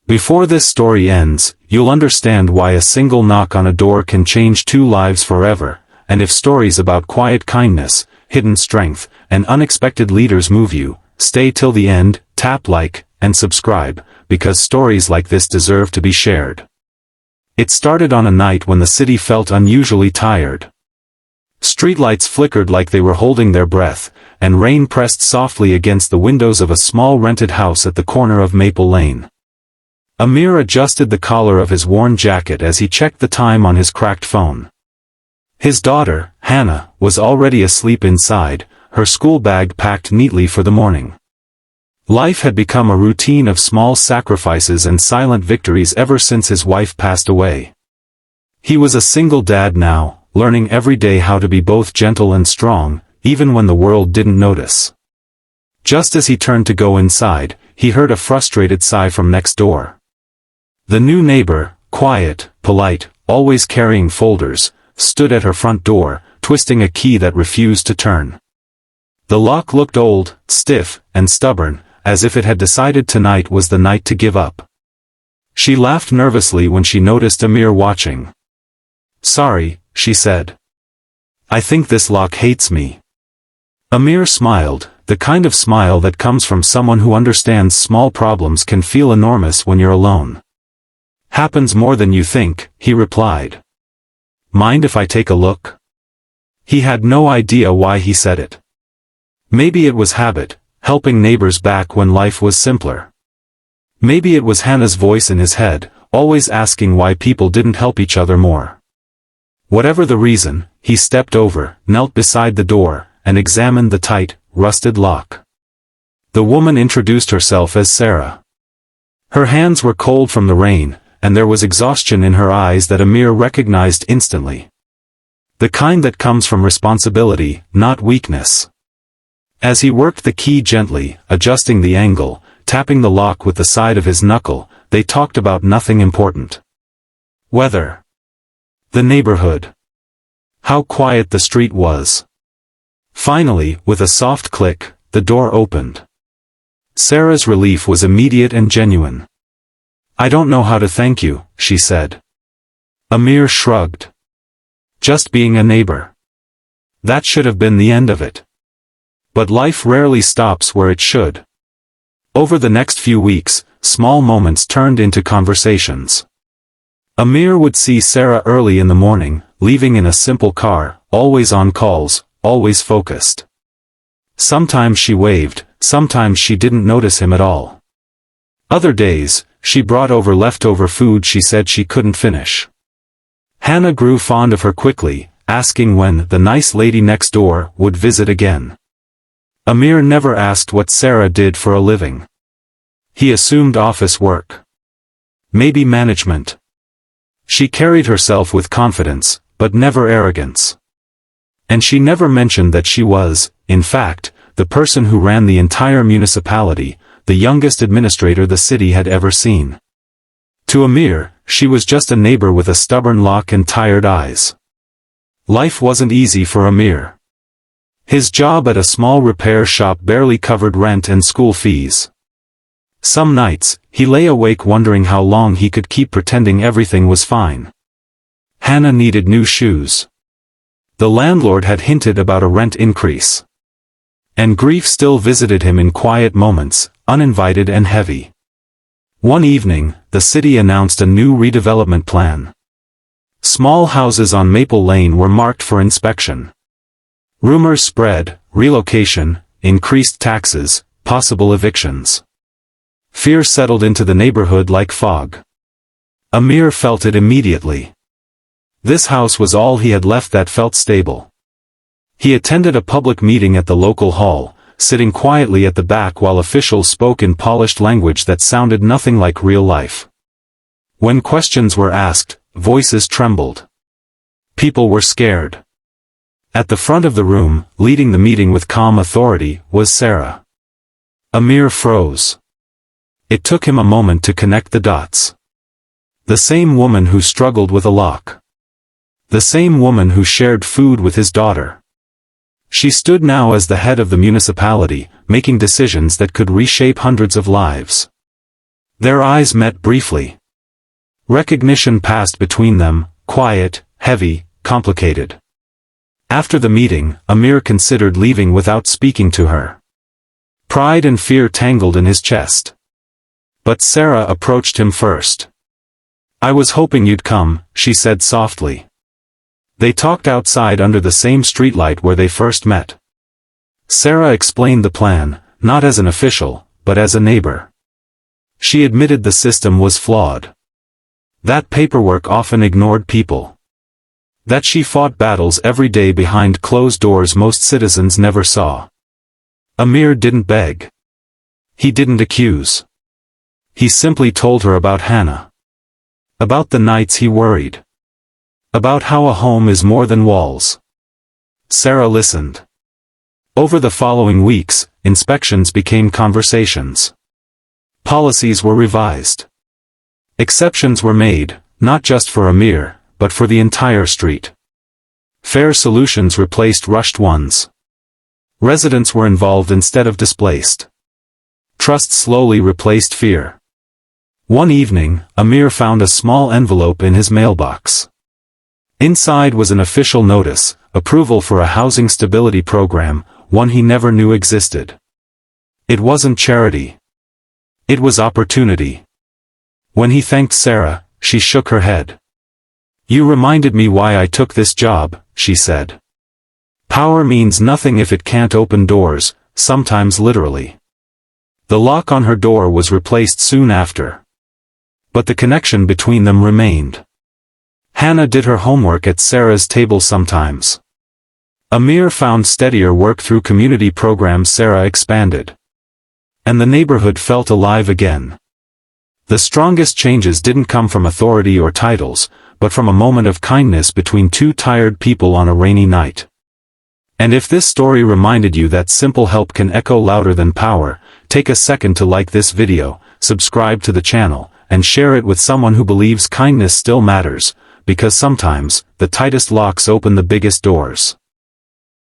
Before this story ends, you'll understand why a single knock on a door can change two lives forever, and if stories about quiet kindness, hidden strength, and unexpected leaders move you, stay till the end, tap like, and subscribe, because stories like this deserve to be shared. It started on a night when the city felt unusually tired. Streetlights flickered like they were holding their breath, and rain pressed softly against the windows of a small rented house at the corner of Maple Lane. Amir adjusted the collar of his worn jacket as he checked the time on his cracked phone. His daughter, Hannah, was already asleep inside, her school bag packed neatly for the morning. Life had become a routine of small sacrifices and silent victories ever since his wife passed away. He was a single dad now, learning every day how to be both gentle and strong, even when the world didn't notice. Just as he turned to go inside, he heard a frustrated sigh from next door. The new neighbor, quiet, polite, always carrying folders, stood at her front door, twisting a key that refused to turn. The lock looked old, stiff, and stubborn, as if it had decided tonight was the night to give up. She laughed nervously when she noticed Amir watching. "Sorry," she said. "I think this lock hates me." Amir smiled, the kind of smile that comes from someone who understands small problems can feel enormous when you're alone. "Happens more than you think," he replied. "Mind if I take a look?" He had no idea why he said it. Maybe it was habit, helping neighbors back when life was simpler. Maybe it was Hannah's voice in his head, always asking why people didn't help each other more. Whatever the reason, he stepped over, knelt beside the door, and examined the tight, rusted lock. The woman introduced herself as Sarah. Her hands were cold from the rain, and there was exhaustion in her eyes that Amir recognized instantly. The kind that comes from responsibility, not weakness. As he worked the key gently, adjusting the angle, tapping the lock with the side of his knuckle, they talked about nothing important. Weather. The neighborhood. How quiet the street was. Finally, with a soft click, the door opened. Sarah's relief was immediate and genuine. "I don't know how to thank you," she said. Amir shrugged. "Just being a neighbor. That should have been the end of it." But life rarely stops where it should. Over the next few weeks, small moments turned into conversations. Amir would see Sarah early in the morning, leaving in a simple car, always on calls, always focused. Sometimes she waved, sometimes she didn't notice him at all. Other days, she brought over leftover food she said she couldn't finish. Hannah grew fond of her quickly, asking when the nice lady next door would visit again. Amir never asked what Sarah did for a living. He assumed office work. Maybe management. She carried herself with confidence, but never arrogance. And she never mentioned that she was, in fact, the person who ran the entire municipality, the youngest administrator the city had ever seen. To Amir, she was just a neighbor with a stubborn lock and tired eyes. Life wasn't easy for Amir. His job at a small repair shop barely covered rent and school fees. Some nights, he lay awake wondering how long he could keep pretending everything was fine. Hannah needed new shoes. The landlord had hinted about a rent increase. And grief still visited him in quiet moments, uninvited and heavy. One evening, the city announced a new redevelopment plan. Small houses on Maple Lane were marked for inspection. Rumors spread, relocation, increased taxes, possible evictions. Fear settled into the neighborhood like fog. Amir felt it immediately. This house was all he had left that felt stable. He attended a public meeting at the local hall, sitting quietly at the back while officials spoke in polished language that sounded nothing like real life. When questions were asked, voices trembled. People were scared. At the front of the room, leading the meeting with calm authority, was Sarah. Amir froze. It took him a moment to connect the dots. The same woman who struggled with a lock. The same woman who shared food with his daughter. She stood now as the head of the municipality, making decisions that could reshape hundreds of lives. Their eyes met briefly. Recognition passed between them, quiet, heavy, complicated. After the meeting, Amir considered leaving without speaking to her. Pride and fear tangled in his chest. But Sarah approached him first. "I was hoping you'd come," she said softly. They talked outside under the same streetlight where they first met. Sarah explained the plan, not as an official, but as a neighbor. She admitted the system was flawed. That paperwork often ignored people. That she fought battles every day behind closed doors most citizens never saw. Amir didn't beg. He didn't accuse. He simply told her about Hannah. About the nights he worried. About how a home is more than walls. Sarah listened. Over the following weeks, inspections became conversations. Policies were revised. Exceptions were made, not just for Amir, but for the entire street. Fair solutions replaced rushed ones. Residents were involved instead of displaced. Trust slowly replaced fear. One evening, Amir found a small envelope in his mailbox. Inside was an official notice, approval for a housing stability program, one he never knew existed. It wasn't charity. It was opportunity. When he thanked Sarah, she shook her head. "You reminded me why I took this job," she said. Power means nothing if it can't open doors, sometimes literally. The lock on her door was replaced soon after. But the connection between them remained. Hannah did her homework at Sarah's table sometimes. Amir found steadier work through community programs Sarah expanded. And the neighborhood felt alive again. The strongest changes didn't come from authority or titles, but from a moment of kindness between two tired people on a rainy night. And if this story reminded you that simple help can echo louder than power, take a second to like this video, subscribe to the channel, and share it with someone who believes kindness still matters, because sometimes, the tightest locks open the biggest doors.